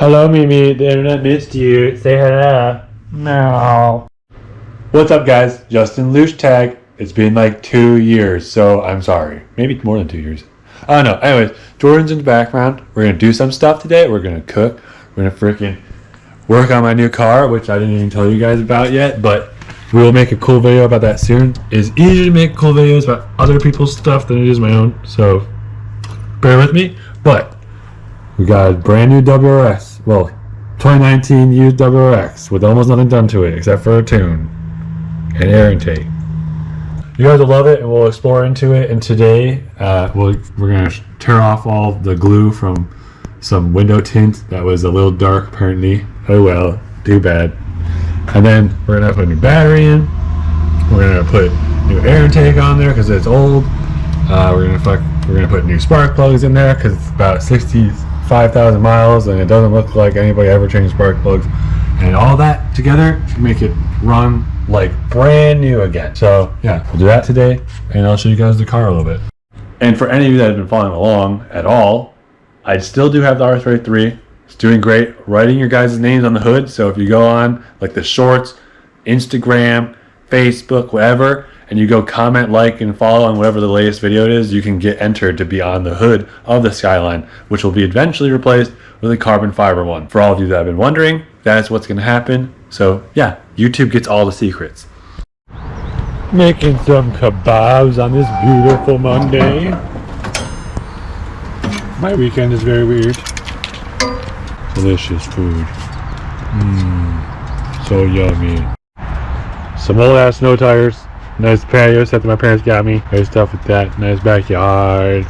Hello, Mimi. The internet missed you. Say hello. No. What's up, guys? Justin Luce Tag. It's been like 2 years, so I'm sorry. Maybe more than 2 years. I don't know. Anyways, Jordan's in the background. We're going to do some stuff today. We're going to cook. We're going to freaking work on my new car, which I didn't even tell you guys about yet, but we will make a cool video about that soon. It's easier to make cool videos about other people's stuff than it is my own, so bear with me. But we got a brand new WRX. Well, 2019 used WRX with almost nothing done to it except for a tune and air intake. You guys will love it, and we'll explore into it. And today, we're gonna tear off all the glue from some window tint that was a little dark, apparently. Oh well, too bad. And then we're gonna put a new battery in. We're gonna put new air intake on there because it's old. We're gonna put new spark plugs in there because it's about 65,000 miles and it doesn't look like anybody ever changed spark plugs. And all that together should make it run like brand new again. So yeah, we'll do that today, and I'll show you guys the car a little bit. And for any of you that have been following along at all, I still do have the R33. It's doing great. Writing your guys' names on the hood. So if you go on like the shorts, Instagram, Facebook, whatever, and you go comment, like, and follow on whatever the latest video it is, you can get entered to be on the hood of the Skyline, which will be eventually replaced with a carbon fiber one. For all of you that have been wondering, that's what's going to happen. So yeah, YouTube gets all the secrets. Making some kebabs on this beautiful Monday. My weekend is very weird. Delicious food. So yummy. Some old ass snow tires. Nice patio set that my parents got me. Nice stuff with that. Nice backyard.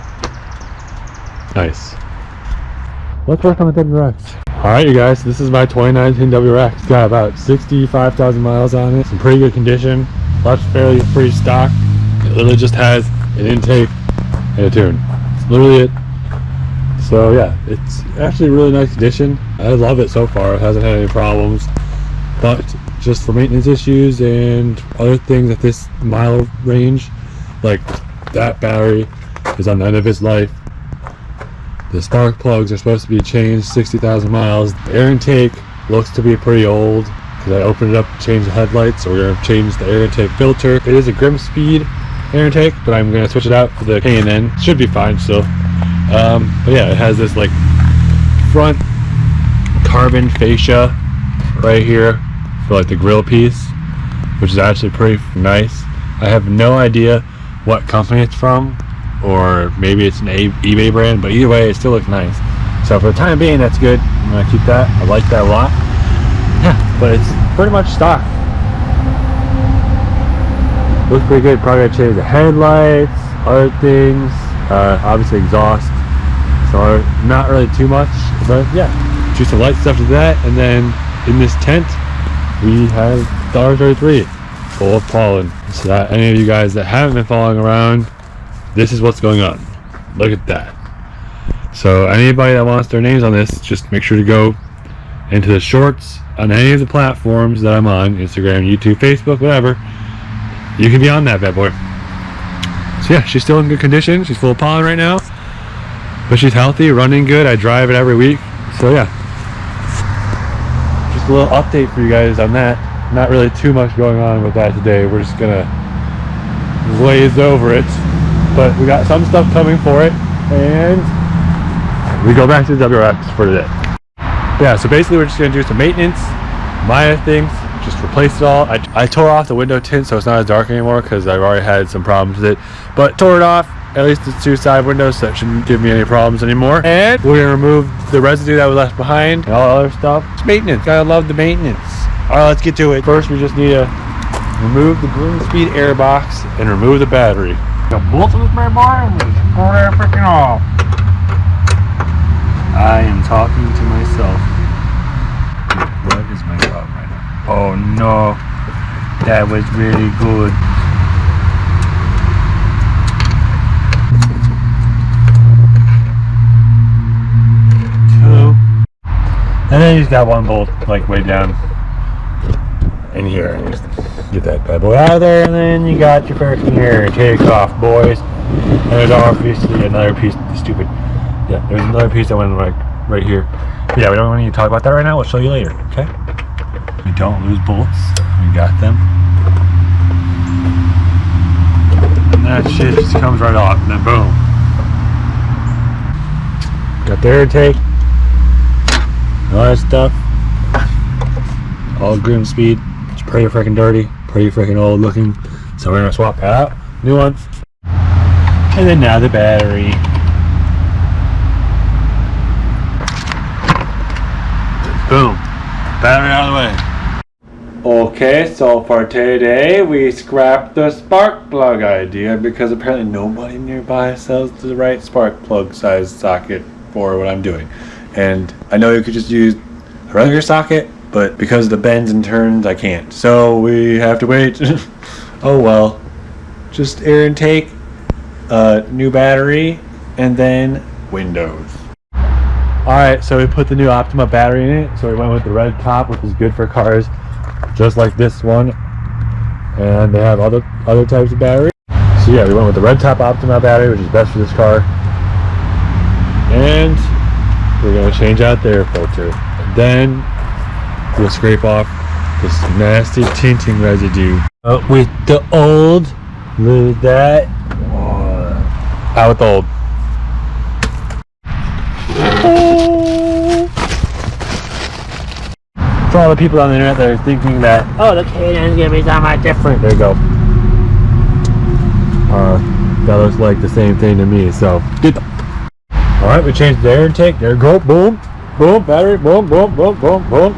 Nice. Let's work on the WRX. Alright, you guys, this is my 2019 WRX. It's got about 65,000 miles on it. It's in pretty good condition. That's fairly pretty stock. It literally just has an intake and a tune. It's literally it. So yeah, it's actually a really nice condition. I love it so far. It hasn't had any problems. But just for maintenance issues and other things at this mile range, like that battery is on the end of its life. The spark plugs are supposed to be changed 60,000 miles. The air intake looks to be pretty old because I opened it up to change the headlights, so we're going to change the air intake filter. It is a Grim Speed air intake, but I'm going to switch it out for the K&N. Should be fine still. But yeah, it has this like front carbon fascia right here for like the grill piece, which is actually pretty nice. I have no idea what company it's from, or maybe it's an eBay brand, but either way it still looks nice. So for the time being, that's good. I'm gonna keep that. I like that a lot. Yeah, but it's pretty much stock. Looks pretty good. Probably gotta change the headlights, other things, obviously exhaust. So not really too much, but yeah, do some light stuff to that. And then in this tent we have the R33 full of pollen. So that any of you guys that haven't been following around, this is what's going on. Look at that. So anybody that wants their names on this, just make sure to go into the shorts on any of the platforms that I'm on, Instagram, YouTube, Facebook, whatever. You can be on that bad boy. So yeah, she's still in good condition. She's full of pollen right now, but she's healthy, running good. I drive it every week. So yeah, just a little update for you guys on that. Not really too much going on with that today. We're just gonna glaze over it, but we got some stuff coming for it, and we go back to the WRX for today. Yeah, so basically we're just gonna do some maintenance, minor things, just replace it all. I tore off the window tint so it's not as dark anymore because I've already had some problems with it, but tore it off. At least the two side windows, so that shouldn't give me any problems anymore. And we're gonna remove the residue that was left behind and all other stuff. It's maintenance. Gotta love the maintenance. All right, let's get to it. First, we just need to remove the Grim Speed air box and remove the battery. The bolt of this bad boy and we just pull that freaking off. I am talking to myself. What is my problem right now? Oh no, that was really good. And then you just got one bolt like way down in here, and just get that bad boy out of there, and then you got your freaking air take off, boys. And there's obviously another piece, stupid. Yeah, there's another piece that went like right here. Yeah, we don't need to talk about that right now. We'll show you later, okay? We don't lose bolts. We got them. And that shit just comes right off, and then boom. Got the air intake. All that stuff. All groom speed. It's pretty freaking dirty. Pretty freaking old looking. So we're gonna swap that out. New one. And then now the battery. Boom. Battery out of the way. Okay, so for today we scrapped the spark plug idea because apparently nobody nearby sells the right spark plug size socket for what I'm doing. And I know you could just use a regular socket, but because of the bends and turns I can't. So we have to wait. Oh well. Just air intake, new battery, and then windows. Alright, so we put the new Optima battery in it. So we went with the red top, which is good for cars just like this one. And they have other types of battery. So yeah, we went with the red top Optima battery, which is best for this car. And we're going to change out the air filter. Then we'll scrape off this nasty tinting residue. With the old, look at that. Out with the old. For all the people on the internet that are thinking that, oh, the K9 is going to be so much different. There you go. That looks like the same thing to me, so get them. Alright, we changed the air intake. There you go. Boom. Boom. Battery. Boom. Boom. Boom. Boom. Boom.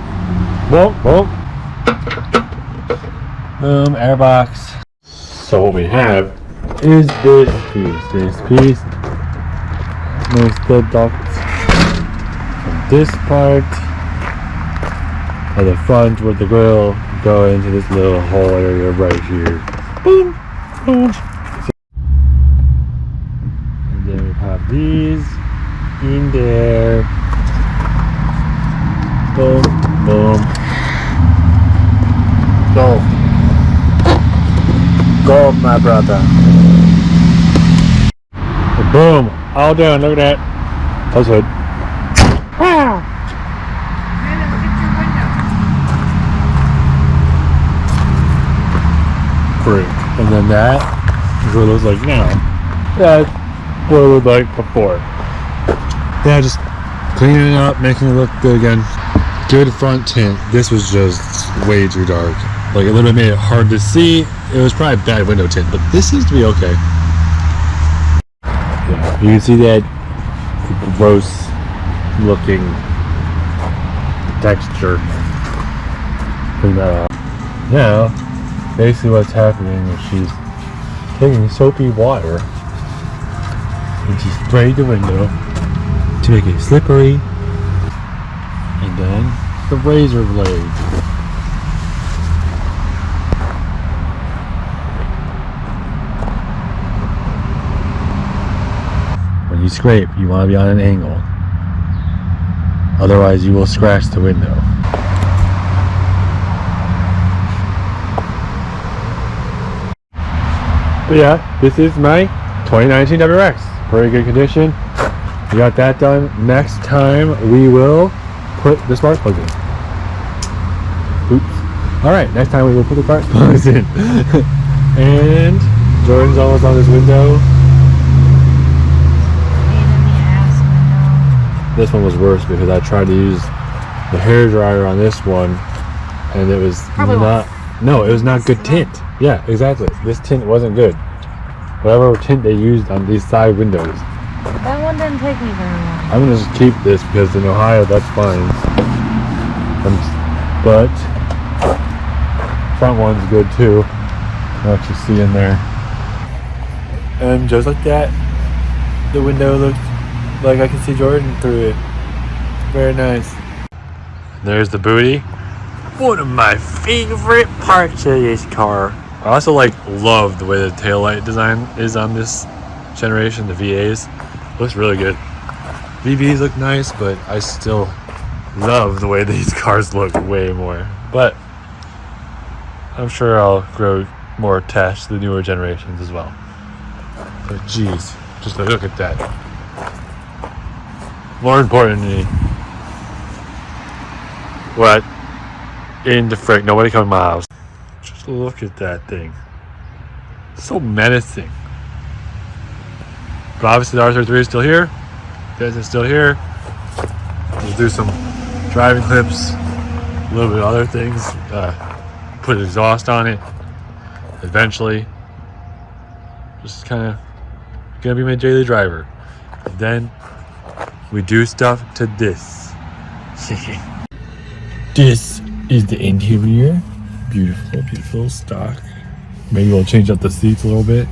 Boom. Boom. Boom. Airbox. So what we have is this piece. This piece moves the ducts from this part of the front with the grill go into this little hole area right here. Boom. Boom. And then we pop these in there. Boom. Boom. Go. Go, my brother. And boom. All done. Look at that. That's good. Wow. Great. And then that is what it looks like now. That's what it looked like before. Yeah, just cleaning it up, making it look good again. Good front tint. This was just way too dark. Like, it literally made it hard to see. It was probably bad window tint, but this seems to be okay. Yeah, you can see that gross looking texture. Clean that off. Now, basically what's happening is she's taking soapy water and she sprayed the window to make it slippery, and then the razor blade. When you scrape, you want to be on an angle, otherwise you will scratch the window. But yeah, this is my 2019 WRX. Very good condition. We got that done. Next time we will put the spark plugs in. Oops. Alright, next time we will put the spark plugs in. And Jordan's almost on this window. This one was worse because I tried to use the hair dryer on this one and it was it was not good tint. Yeah, exactly. This tint wasn't good. Whatever tint they used on these side windows. That one didn't take me very long. I'm gonna just keep this because in Ohio that's fine. But front one's good too. What you see in there. And just like that, the window looks like I can see Jordan through it. Very nice. There's the booty. One of my favorite parts of this car. I also love the way the taillight design is on this generation, the VAs. Looks really good. VVs look nice, but I still love the way these cars look way more. But I'm sure I'll grow more attached to the newer generations as well. But geez, just look at that. More importantly, What in the frick? Nobody come to my house. Just look at that thing. So menacing. But obviously the R33 is still here. This is still here. We'll do some driving clips, a little bit of other things. Put exhaust on it. Eventually. Just kind of gonna be my daily driver. And then we do stuff to this. This is the interior. Beautiful, beautiful stock. Maybe we'll change up the seats a little bit.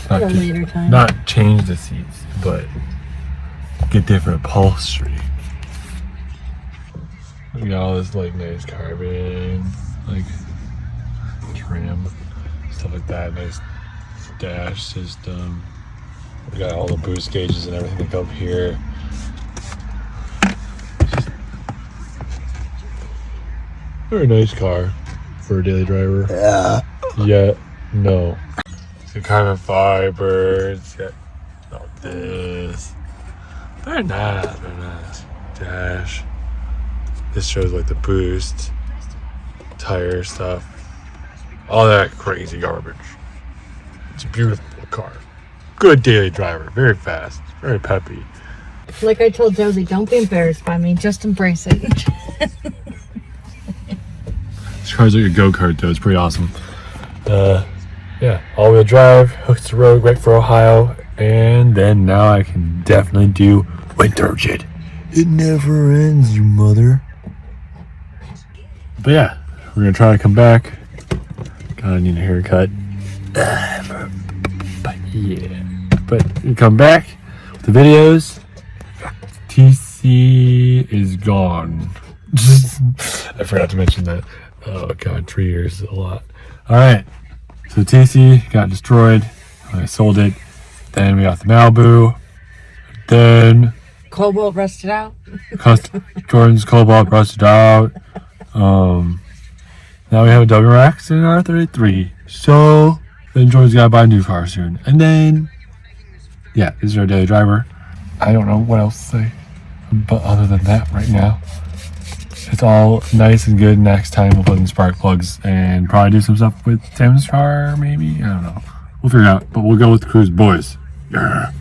At a later time. Not change the seats, but get different upholstery. We got all this like nice carbon, like trim, stuff like that. Nice dash system. We got all the boost gauges and everything up here. Very nice car for a daily driver. Yeah. No. The carbon fiber. It's got all this. Very nice. Very nice. Dash. This shows like the boost, tire stuff, all that crazy garbage. It's a beautiful car. Good daily driver. Very fast. Very peppy. Like I told Josie, don't be embarrassed by me. Just embrace it. This car's like a go-kart though. It's pretty awesome. Yeah, all-wheel drive, hooks to the road, great for Ohio. And then now I can definitely do winter shit. It never ends, you mother. But yeah, we're gonna try to come back. Gotta need a haircut. But yeah, but we come back with the videos. TC is gone. I forgot to mention that. Oh god, 3 years is a lot. Alright, so TC got destroyed. I sold it. Then we got the Malibu. Then Cobalt rusted out. Jordan's Cobalt rusted out. Now we have a WRX and an R33. So then Jordan's gotta buy a new car soon. And then yeah, this is our daily driver. I don't know what else to say. But other than that, right now, it's all nice and good. Next time we'll put in spark plugs and probably do some stuff with Tim's car, maybe. I don't know. We'll figure it out. But we'll go with the cruise, boys. Yeah.